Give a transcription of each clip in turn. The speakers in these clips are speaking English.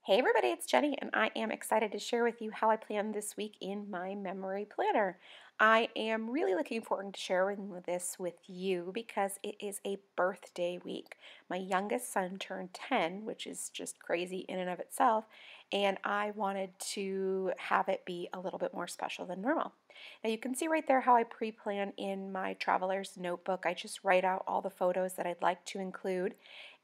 Hey everybody, it's Jenny, and I am excited to share with you how I planned this week in my memory planner. I am really looking forward to sharing this with you because it is a birthday week. My youngest son turned 10, which is just crazy in and of itself, and I wanted to have it be a little bit more special than normal. Now you can see right there how I pre-plan in my traveler's notebook. I just write out all the photos that I'd like to include.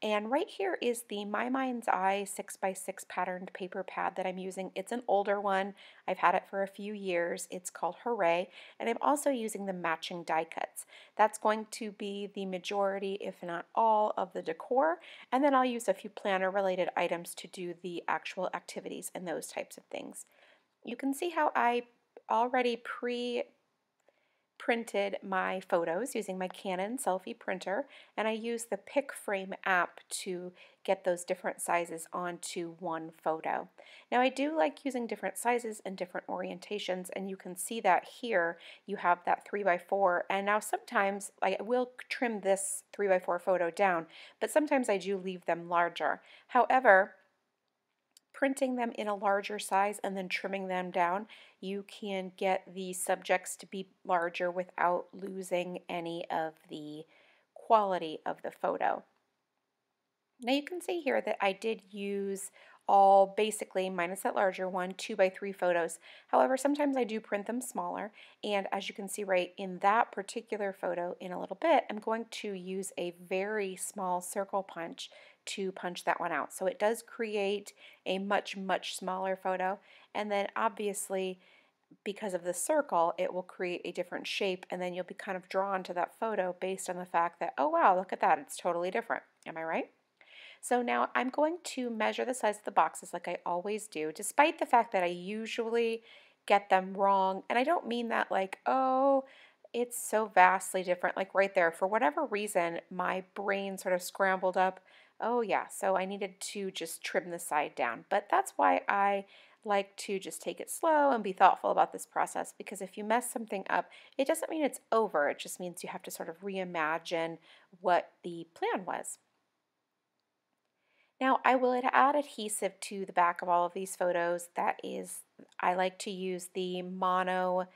And right here is the My Mind's Eye 6x6 patterned paper pad that I'm using. It's an older one. I've had it for a few years. It's called Hooray. And I'm also using the matching die cuts. That's going to be the majority, if not all, of the decor. And then I'll use a few planner related items to do the actual activities and those types of things. You can see how I already printed my photos using my Canon Selphy printer, and I use the Pick Frame app to get those different sizes onto one photo. Now I do like using different sizes and different orientations, and you can see that here you have that 3x4, and now sometimes I will trim this 3x4 photo down, but sometimes I do leave them larger. However, printing them in a larger size and then trimming them down, you can get the subjects to be larger without losing any of the quality of the photo. Now you can see here that I did use all basically, minus that larger one, 2x3 photos. However, sometimes I do print them smaller, and as you can see right in that particular photo in a little bit, I'm going to use a very small circle punch to punch that one out. So it does create a much, much smaller photo, and then obviously because of the circle, it will create a different shape, and then you'll be kind of drawn to that photo based on the fact that, oh wow, look at that, it's totally different. Am I right? So now I'm going to measure the size of the boxes like I always do, despite the fact that I usually get them wrong. And I don't mean that like, oh, it's so vastly different. Like right there, for whatever reason, my brain sort of scrambled up. Oh yeah, so I needed to just trim the side down. But that's why I like to just take it slow and be thoughtful about this process, because if you mess something up, it doesn't mean it's over. It just means you have to sort of reimagine what the plan was. Now I will add adhesive to the back of all of these photos. That is, I like to use the mono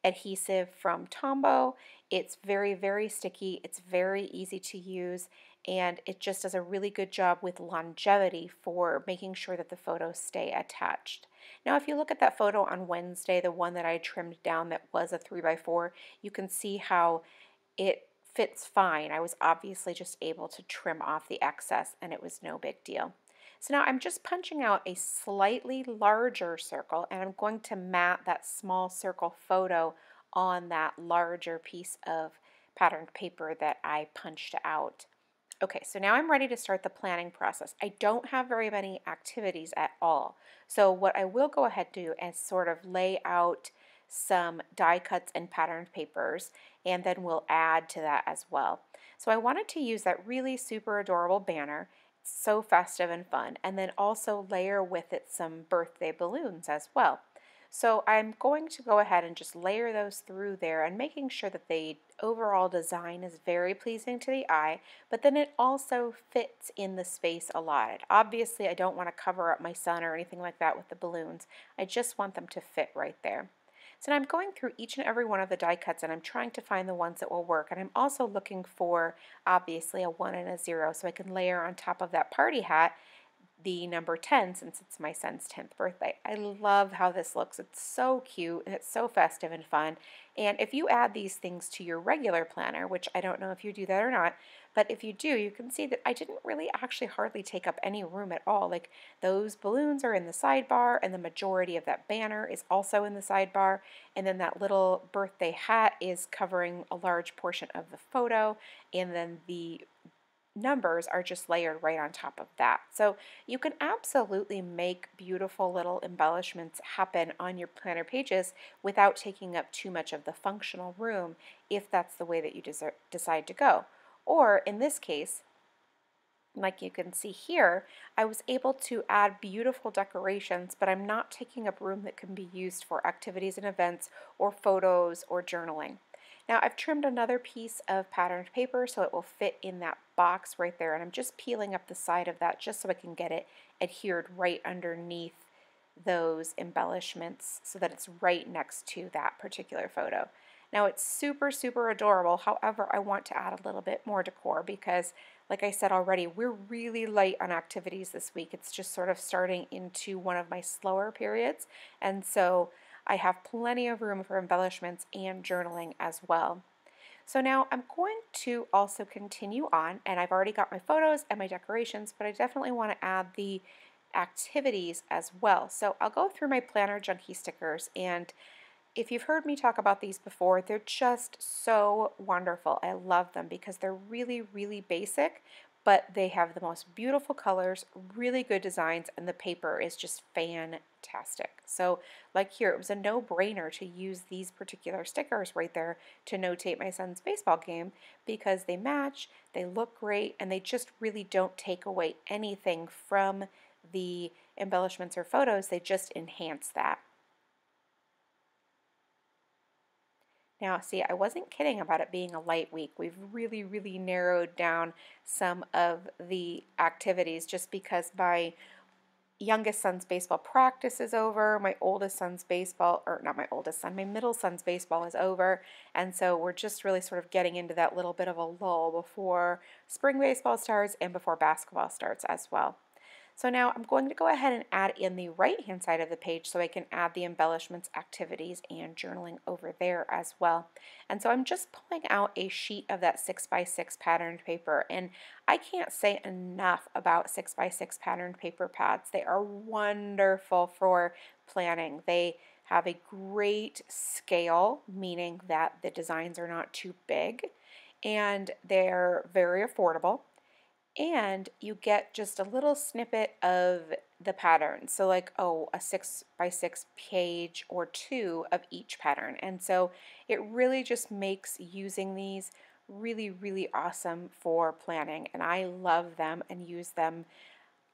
adhesive from Tombow. It's very, very sticky. It's very easy to use, and it just does a really good job with longevity for making sure that the photos stay attached. Now, if you look at that photo on Wednesday, the one that I trimmed down that was a 3x4, you can see how it fits fine. I was obviously just able to trim off the excess, and it was no big deal. So now I'm just punching out a slightly larger circle, and I'm going to mat that small circle photo on that larger piece of patterned paper that I punched out. Okay, so now I'm ready to start the planning process. I don't have very many activities at all. So what I will go ahead and do is sort of lay out some die cuts and patterned papers, and then we'll add to that as well. So I wanted to use that really super adorable banner. It's so festive and fun, and then also layer with it some birthday balloons as well. So I'm going to go ahead and just layer those through there, and making sure that the overall design is very pleasing to the eye, but then it also fits in the space allotted. Obviously, I don't want to cover up my son or anything like that with the balloons. I just want them to fit right there. So now I'm going through each and every one of the die cuts, and I'm trying to find the ones that will work. And I'm also looking for, obviously, a 1 and a 0 so I can layer on top of that party hat the number 10, since it's my son's 10th birthday. I love how this looks. It's so cute and it's so festive and fun. And if you add these things to your regular planner, which I don't know if you do that or not, but if you do, you can see that I didn't really actually hardly take up any room at all. Like, those balloons are in the sidebar, and the majority of that banner is also in the sidebar, and then that little birthday hat is covering a large portion of the photo, and then the numbers are just layered right on top of that. So you can absolutely make beautiful little embellishments happen on your planner pages without taking up too much of the functional room, if that's the way that you decide to go. Or in this case, like you can see here, I was able to add beautiful decorations, but I'm not taking up room that can be used for activities and events or photos or journaling. Now I've trimmed another piece of patterned paper so it will fit in that box right there, and I'm just peeling up the side of that just so I can get it adhered right underneath those embellishments so that it's right next to that particular photo. Now it's super, super adorable. However, I want to add a little bit more decor because, like I said already, we're really light on activities this week. It's just sort of starting into one of my slower periods, and so I have plenty of room for embellishments and journaling as well. So now I'm going to also continue on, and I've already got my photos and my decorations, but I definitely want to add the activities as well. So I'll go through my Planner Junkie stickers, and if you've heard me talk about these before, they're just so wonderful. I love them because they're really, really basic, but they have the most beautiful colors, really good designs, and the paper is just fantastic. So like here, it was a no-brainer to use these particular stickers right there to notate my son's baseball game because they match, they look great, and they just really don't take away anything from the embellishments or photos. They just enhance that. Now, see, I wasn't kidding about it being a light week. We've really, really narrowed down some of the activities just because my youngest son's baseball practice is over. My oldest son's baseball, or not my oldest son, my middle son's baseball is over. And so we're just really sort of getting into that little bit of a lull before spring baseball starts and before basketball starts as well. So now I'm going to go ahead and add in the right-hand side of the page so I can add the embellishments, activities, and journaling over there as well. And so I'm just pulling out a sheet of that 6x6 patterned paper, and I can't say enough about 6x6 patterned paper pads. They are wonderful for planning. They have a great scale, meaning that the designs are not too big, and they're very affordable. And you get just a little snippet of the pattern. So like, oh, a 6x6 page or two of each pattern. And so it really just makes using these really, really awesome for planning. And I love them and use them.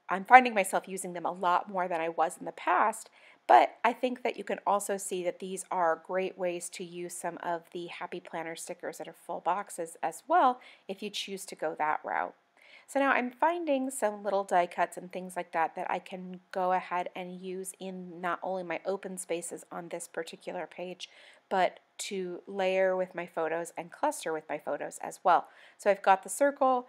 I'm finding myself using them a lot more than I was in the past. But I think that you can also see that these are great ways to use some of the Happy Planner stickers that are full boxes as well if you choose to go that route. So now I'm finding some little die cuts and things like that that I can go ahead and use in not only my open spaces on this particular page, but to layer with my photos and cluster with my photos as well. So I've got the circle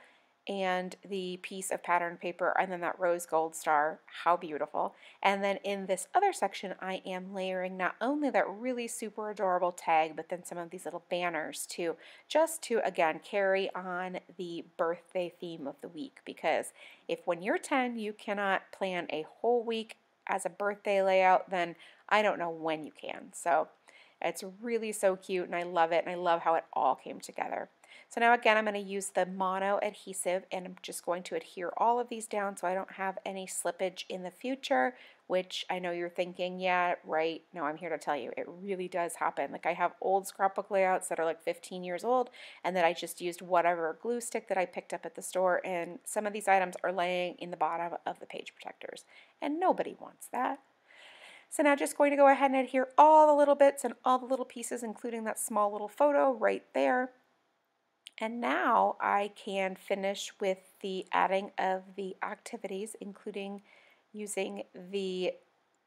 and the piece of pattern paper and then that rose gold star. How beautiful. And then in this other section I am layering not only that really super adorable tag but then some of these little banners too, just to again carry on the birthday theme of the week, because if when you're 10 you cannot plan a whole week as a birthday layout, then I don't know when you can. So it's really so cute and I love it, and I love how it all came together. So now again I'm going to use the mono adhesive and I'm just going to adhere all of these down so I don't have any slippage in the future, which I know you're thinking, yeah, right. No, I'm here to tell you it really does happen. Like I have old scrapbook layouts that are like 15 years old and that I just used whatever glue stick that I picked up at the store, and some of these items are laying in the bottom of the page protectors and nobody wants that. So now just going to go ahead and adhere all the little bits and all the little pieces, including that small little photo right there. And now I can finish with the adding of the activities, including using the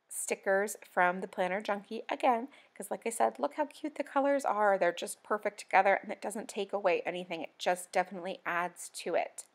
stickers from the Planner Junkie again, because like I said, look how cute the colors are. They're just perfect together and it doesn't take away anything. It just definitely adds to it.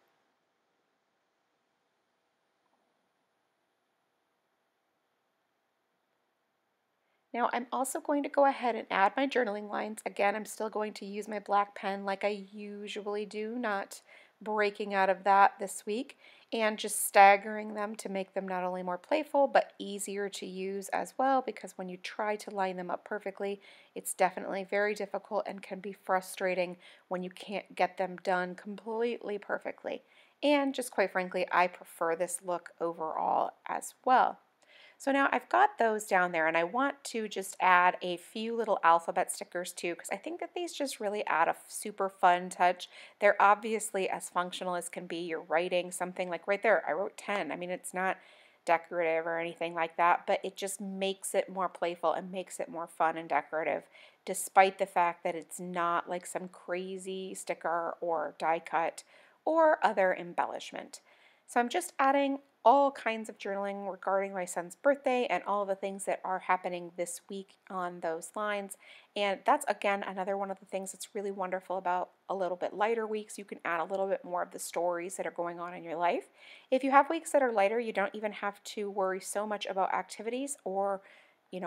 Now I'm also going to go ahead and add my journaling lines. Again, I'm still going to use my black pen like I usually do, not breaking out of that this week, and just staggering them to make them not only more playful but easier to use as well, because when you try to line them up perfectly, it's definitely very difficult and can be frustrating when you can't get them done completely perfectly. And just quite frankly, I prefer this look overall as well. So now I've got those down there, and I want to just add a few little alphabet stickers too, because I think that these just really add a super fun touch. They're obviously as functional as can be. You're writing something like right there, I wrote 10. I mean, it's not decorative or anything like that, but it just makes it more playful and makes it more fun and decorative, despite the fact that it's not like some crazy sticker or die cut or other embellishment. So I'm just adding all kinds of journaling regarding my son's birthday and all the things that are happening this week on those lines. And that's again another one of the things that's really wonderful about a little bit lighter weeks. You can add a little bit more of the stories that are going on in your life. If you have weeks that are lighter, you don't even have to worry so much about activities or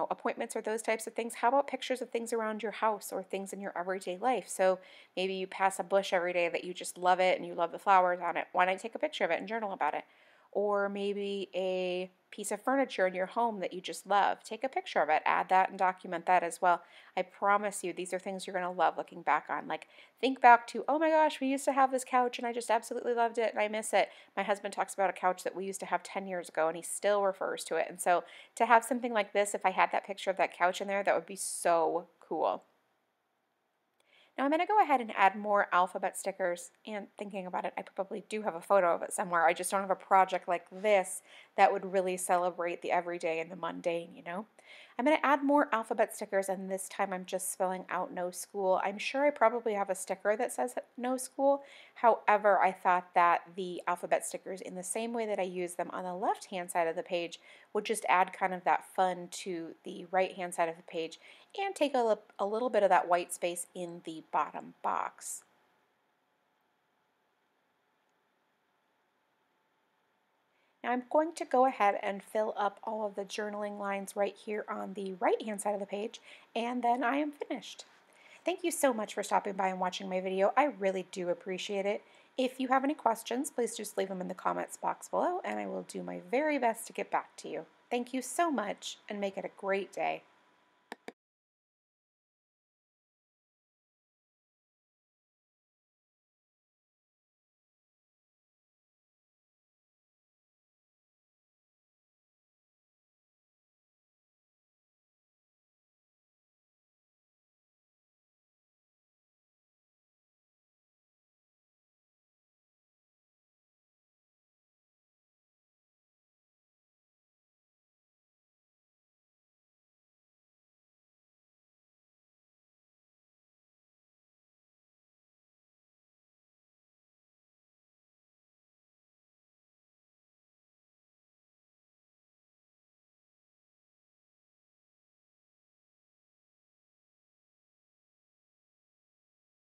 appointments or those types of things. How about pictures of things around your house or things in your everyday life? So maybe you pass a bush every day that you just love it and you love the flowers on it. Why not take a picture of it and journal about it? Or maybe a piece of furniture in your home that you just love. Take a picture of it, add that and document that as well. I promise you, these are things you're going to love looking back on. Like, think back to, oh my gosh, we used to have this couch and I just absolutely loved it and I miss it. My husband talks about a couch that we used to have 10 years ago and he still refers to it. And so to have something like this, if I had that picture of that couch in there, that would be so cool. Now I'm going to go ahead and add more alphabet stickers, and thinking about it, I probably do have a photo of it somewhere. I just don't have a project like this that would really celebrate the everyday and the mundane. I'm going to add more alphabet stickers, and this time I'm just spelling out no school. I'm sure I probably have a sticker that says no school. However, I thought that the alphabet stickers, in the same way that I use them on the left-hand side of the page, would just add kind of that fun to the right-hand side of the page and take a little bit of that white space in the bottom box. Now I'm going to go ahead and fill up all of the journaling lines right here on the right hand side of the page, and then I am finished. Thank you so much for stopping by and watching my video. I really do appreciate it. If you have any questions, please just leave them in the comments box below and I will do my very best to get back to you. Thank you so much and make it a great day.